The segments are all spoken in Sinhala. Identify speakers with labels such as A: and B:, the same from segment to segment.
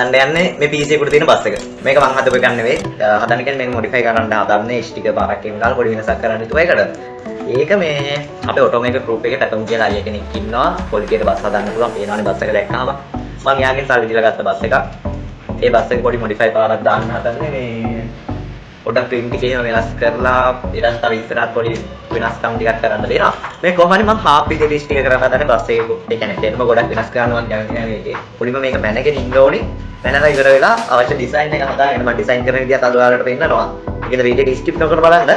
A: හදන්න යන්නේ මේ PC එකට තියෙන බස් එක. මේක මම හදපු එකක් නෙවෙයි. හදන්න කියන්නේ මේක modify කරන්න හදන්නේ ස්ටිකර් පාරක් එකෙන් දාලා පොඩි වෙනසක් කරන්න හිතුවා ඒකට. ඒක මේ අපේ ඔටෝමේටර් ගෲප් එකේ පැතුම් කියලා අයියා කෙනෙක් ඉන්නවා. පොලිටියට බස් හදන්න පුළුවන්. පේනවනේ බස් එක දැක්කම. මම එයාගෙන් සල්ලි දීලා ගත්ත බස් එකක්. ඒ බස් එක පොඩි modify පාරක් දාන්න හදන්නේ මේ පොඩක් print එකේ වෙනස් කරලා ඊට තව ඉස්සරහට පොඩි වෙනස්කම් ටිකක් කරන්න දෙනවා. මේ කොහොම හරි මම half විදිහට ස්ටිකර් කරන්න හදන්නේ බස් එකේ. ඒ කියන්නේ දෙන්නම ගොඩක් වෙනස් කරනවා කියන්නේ මේකේ. පොඩිම මේක මැනගෙන ඉන්න ඕනේ. මැනලා ඉවර වෙලා අවශ්‍ය ඩිසයින් එක හදාගෙන මම ඩිසයින් කරන විදිහත් අද ඔයාලට පෙන්නනවා. ඒකද වීඩියෝ ස්කිප් නොකර බලන්න.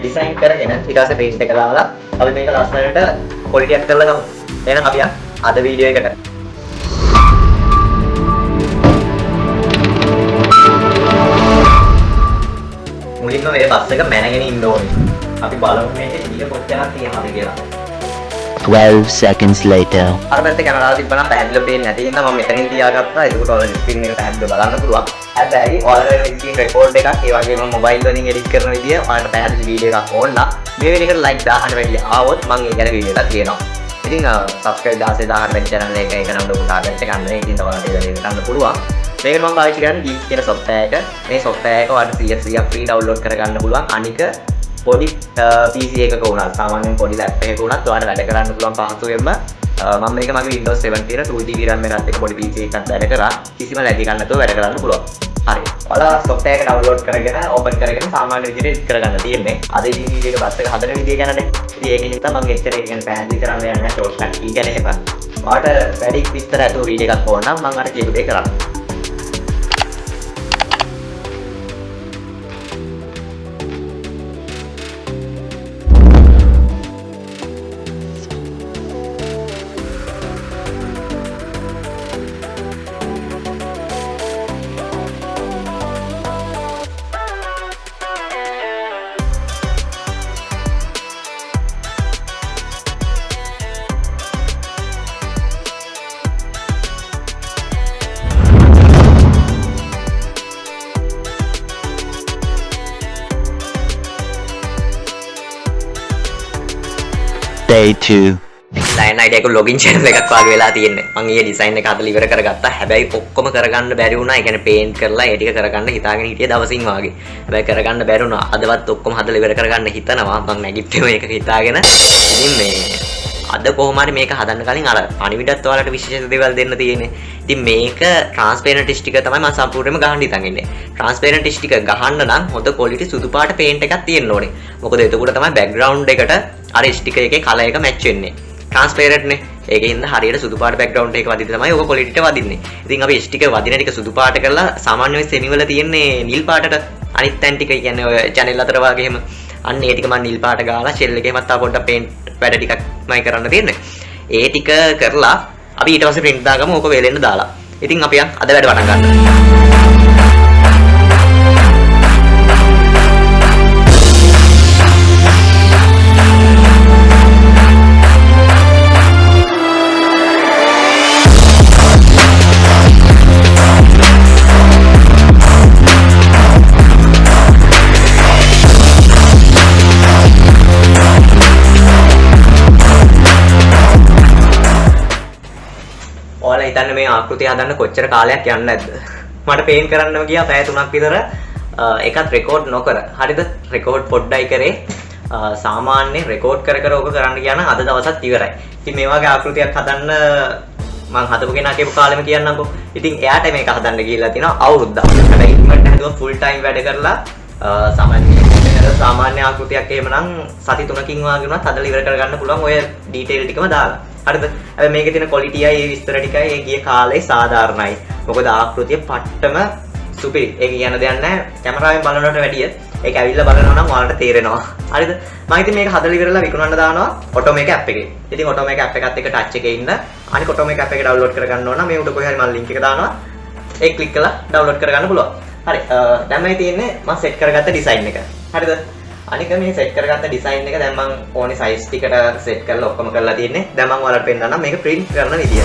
A: ඩිසයින් කරගෙන ඊට පස්සේ පේන්ට් එක දාලා අපි මේක ලස්සනට පොලිටියක් කරලා ගමු. එහෙනම් අපි අද වීඩියෝ එකට මුලින්ම මේ බස් එක මැනගෙන ඉන්න ඕනේ. අපි බලමු මේකේ කීය කොච්චරක් තියෙනවද කියලා.
B: 12 seconds later.
A: අර පැත්තේ කැමරාව තිබ්බනම් පැහැදිලිව පේන්නේ නැති හින්දා මම මෙතනින් තියාගත්තා. ඒකට ඔයාලා ස්ක්‍රීන් එක පැහැදිලිව බලන්න පුළුවන්. හැබැයි ඔයාලා ස්ක්‍රීන් රෙකෝඩ් එකක් ඒ වගේම මොබයිල් වලින් එඩිට් කරන විදිය ඔයාලට පැහැදිලි වීඩියෝ එකක් ඕනලා මේ වීඩියෝ එකට ලයික් 1000 වැඩි ආවොත් මම ඒ ගැන වීඩියෝ එකක් තියෙනවා. ඉතින් සබ්ස්ක්‍රයිබ් 16000 වැඩි channel එක නම් ලොකුට ආගන්න ගන්න. ඉතින් ඔයාලට ඒක කරන්න පුළුවන්. මේකට මම පාවිච්චි කරන්නේ Geek කියන software එක. මේ software එක ඔයාලට 100% free download කරගන්න පුළුවන්. අනික පොඩි PC එකක වුණත් සාමාන්‍යයෙන් පොඩි ලැප් එකක වුණත් ඔයාලට වැඩ කරන්න පුළුවන් පහසුවෙන්ම. මම මේක මගේ Windows 7 තියෙන 2GB RAM එකත් එක්ක පොඩි PC එකක් වැඩ කරා. කිසිම ලැග් එකක් නැතුව වැඩ කරන්න පුළුවන්. හරි. ඔයාලා software එක download කරගෙන open කරගෙන සාමාන්‍ය විදිහට edit කරගන්න තියෙන්නේ. අද ඉතින් වීඩියෝ එක බස් එක හදන විදිය ගැනනේ. ඉතින් ඒකෙන් තමයි මම එච්චර ඒක ගැන පැහැදිලි කරන්න යන්නේ නැහැ shortcut key ගැන එහෙම. ඔයාලට වැඩි විස්තර ඇතුව වීඩියෝ එකක් ඕන නම් මම අර කියපු දේ කරන්න.
B: Day 2.
A: line ID එක login channel එකක් වගේ වෙලා තියෙන්නේ. මම ඊයේ design එක හදලා ඉවර කරගත්තා. හැබැයි ඔක්කොම කරගන්න බැරි වුණා. ඒ කියන්නේ paint කරලා ඒ ටික කරගන්න හිතාගෙන හිටියේ දවසින් වාගේ. හැබැයි කරගන්න බැරි වුණා. අදවත් ඔක්කොම හදලා ඉවර කරගන්න හිතනවා. මම නැගිට්ටේ මේක හිතාගෙන. ඉතින් මේ අද කොහොම හරි මේක හදන්න කලින් අර පණිවිඩත් ඔයාලට විශේෂ දේවල් දෙන්න තියෙන්නේ. ඉතින් මේක transparent sticker තමයි මම සම්පූර්ණයෙන්ම ගහන්න හිතන් ඉන්නේ. transparent sticker ගහන්න නම් හොඳ quality සුදු පාට paint එකක් තියෙන්න ඕනේ. මොකද එතකොට තමයි background එකට අර sticker එකේ color එක match වෙන්නේ. transparent නේ. ඒකෙන්ද හරියට සුදු පාට background එක වදින්න තමයි ඔක quality එක වදින්නේ. ඉතින් අපි sticker වදින ටික සුදු පාට කරලා සාමාන්‍යයෙන් semi වල තියෙන්නේ නිල් පාටට. අනිත් තැන් ටික කියන්නේ ඔය channel අතර වගේම අන්න ඒ ටික මම නිල් පාට ගාලා shell එකේමත් තා පොඩ්ඩක් paint වැඩ ටිකක්මයි කරන්න තියෙන්නේ. ඒ ටික කරලා අපි ඊට පස්සේ print දාගමු ඕක වේලෙන්න දාලා. ඉතින් අපි අද වැඩ පටන් ගන්නවා. ඔයාලා හිතන්නේ මේ ආකෘතිය හදන්න කොච්චර කාලයක් යන්නේ නැද්ද? මට පේන්ට් කරන්නම ගියා පැය 3ක් විතර. එකත් රෙකෝඩ් නොකර. හරිද? රෙකෝඩ් පොඩ්ඩයි කරේ. සාමාන්‍යයෙන් රෙකෝඩ් කර කර ඕක කරන්න ගියා නම් අද දවසත් ඉවරයි. ඉතින් මේ වගේ ආකෘතියක් හදන්න මම හදපු කෙනා කියපු කාලෙම කියන්නම්කෝ. ඉතින් එයාට මේක හදන්න ගිහිල්ලා තිනවා අවුරුද්දක්. හැබැයි ඉක්මනට හදුවා ෆුල් ටයිම් වැඩ කරලා සාමාන්‍ය ආකෘතියක් එහෙමනම් සති 3කින් වගේ වුණත් හදලා ඉවර කරගන්න පුළුවන් ඔය ඩීටේල් ටිකම දාලා. හරිද? හැබැයි මේකේ තියෙන ක්වොලිටියයි ඒ විස්තර ටිකයි ඒ ගිය කාලේ සාධාරණයි. මොකද ආකෘතිය පට්ටම සුපිරි. ඒක කියන දෙයක් නැහැ. කැමරාවෙන් බලනවට වැඩිය ඒක ඇවිල්ලා බලනවා නම් ඔයාලට තේරෙනවා. හරිද? මම ඉතින් මේක හදලා ඉවරලා විකුණන්න දානවා ඔටෝමේක ඇප් එකේ. ඉතින් ඔටෝමේක ඇප් එකත් එක්ක ටච් එකේ ඉන්න අනික ඔටෝමේක ඇප් එක ඩවුන්ලෝඩ් කරගන්න ඕන නම් මේ උඩ කොහේ හරි මම ලින්ක් එක දානවා. ඒක ක්ලික් කරලා ඩවුන්ලෝඩ් කරගන්න පුළුවන්. හරි. දැන් මම තියෙන්නේ මම සෙට් කරගත්ත ඩිසයින් එක. හරිද? අනික මේ සෙට් කරගත්ත ඩිසයින් එක දැන් මම ඕනේ සයිස් ටිකට සෙට් කරලා ඔක්කොම කරලා තියෙන්නේ. දැන් මම ඔයාලට පෙන්නන්නම් මේක print කරන විදිය.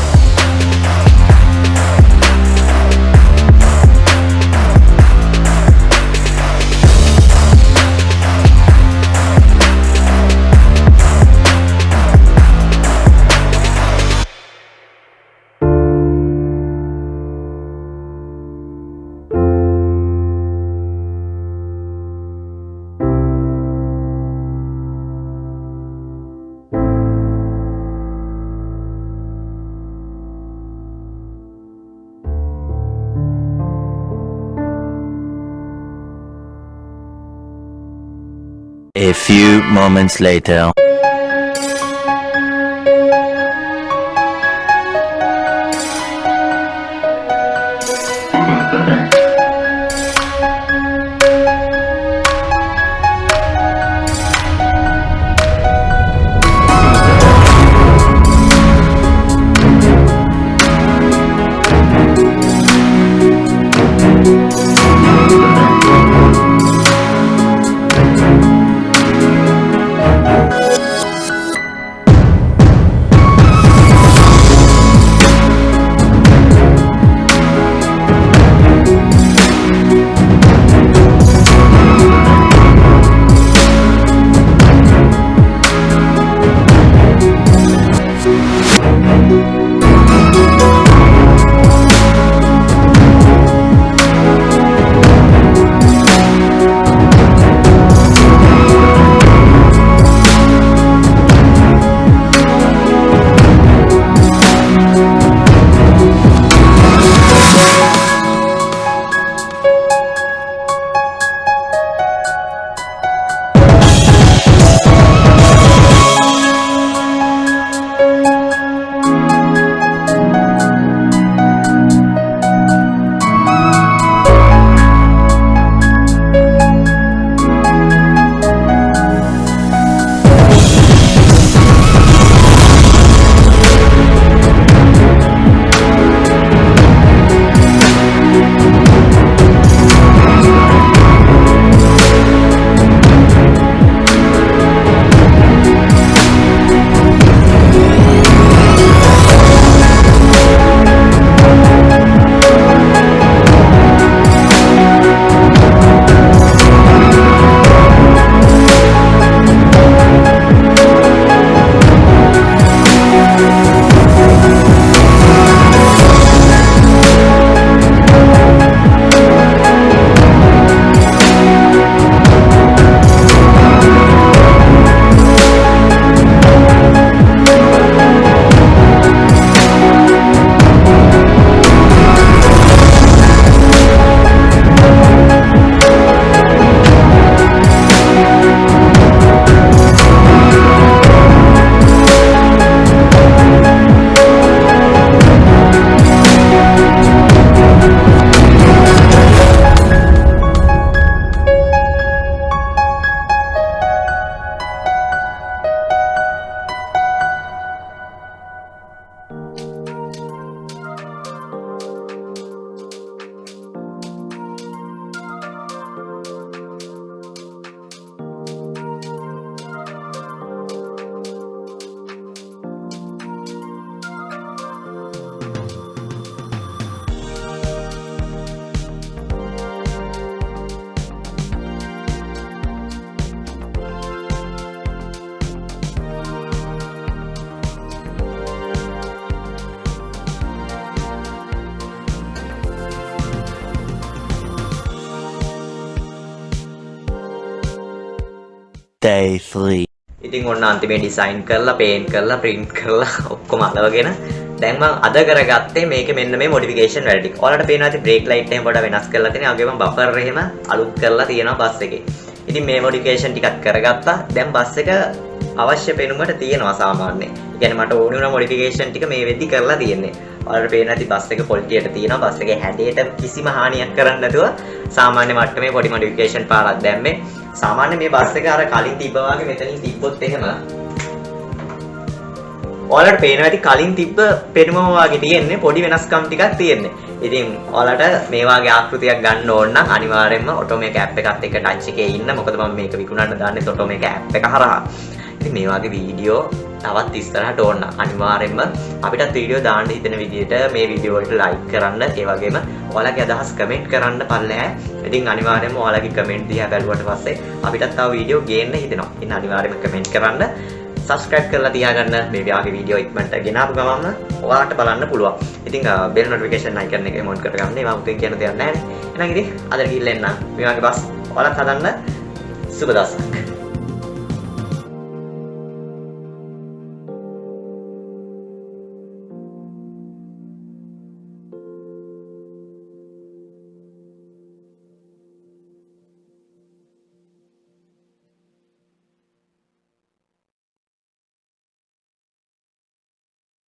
B: A few moments later.
C: Day 3.
A: ඉතින් ඔන්න අන්තිමේ ඩිසයින් කරලා පේන්ට් කරලා print කරලා ඔක්කොම අලවගෙන දැන් මම අද කරගත්තේ මේකේ මෙන්න මේ මොඩිෆිකේෂන් වැඩ ටික. ඔයාලට පේනවා ඉතින් බ්‍රේක් ලයිට් එහෙම පොඩ්ඩක් වෙනස් කරලා තියෙනවා. ඒ වගේම බෆර් එහෙම අලුත් කරලා තියෙනවා බස් එකේ. ඉතින් මේ මොඩිෆිකේෂන් ටිකක් කරගත්තා. දැන් බස් එක අවශ්‍ය පෙනුමට තියෙනවා සාමාන්‍යයෙන්. ඒ කියන්නේ මට ඕන වුණා මොඩිෆිකේෂන් ටික මේ වෙද්දි කරලා තියෙන්නේ. ඔයාලට පේනවා ඉතින් බස් එක ක්වොලිටියට තියෙනවා. බස් එකේ හැඩයට කිසිම හානියක් කරන්නේ නැතුව සාමාන්‍ය මට්ටමේ පොඩි මොඩිෆිකේෂන් පාරක් දැම්මේ. සාමාන්‍ය මේ බස් එක අර කලින් තිබ්බා වගේ මෙතනින් තිබ්බොත් එහෙම ඔයාලට පේනවා ඇති කලින් තිබ්බ පෙනුම වගේ තියෙන්නේ පොඩි වෙනස්කම් ටිකක් තියෙන්නේ. ඉතින් ඔයාලට මේ වගේ ආකෘතියක් ගන්න ඕන නම් අනිවාර්යයෙන්ම ඔටෝමේක ඇප් එකත් එක්ක ටච් එකේ ඉන්න. මොකද මම මේක විකුණන්න දාන්නේ ඔටෝමේක ඇප් එක හරහා. ඉතින් මේ වගේ වීඩියෝ තවත් ඉස්සරහට ඕන නම් අනිවාර්යයෙන්ම අපිටත් වීඩියෝ දාන්න හිතෙන විදිහට මේ වීඩියෝ වලට ලයික් කරන්න. ඒ වගේම ඔයාලගේ අදහස් කමෙන්ට් කරන්න පල්ලෙහා. ඉතින් අනිවාර්යයෙන්ම ඔයාලගේ කමෙන්ට් දිහා බැලුවට පස්සේ අපිටත් තව වීඩියෝ ගේන්න හිතෙනවා. ඉතින් අනිවාර්යයෙන්ම කමෙන්ට් කරන්න. subscribe කරලා තියාගන්න මේ වගේ වීඩියෝ ඉක්මනට ගෙනාපු ගමන්ම ඔයාලට බලන්න පුළුවන්. ඉතින් bell notification icon එක on කරගන්න. මම උදේ කියන දෙයක් නැහැ නේ. එහෙනම් ඉතින් අද ගිහින් එන්න. මේ වගේ බස් ඔයාලත් හදන්න සුබ දවසක්.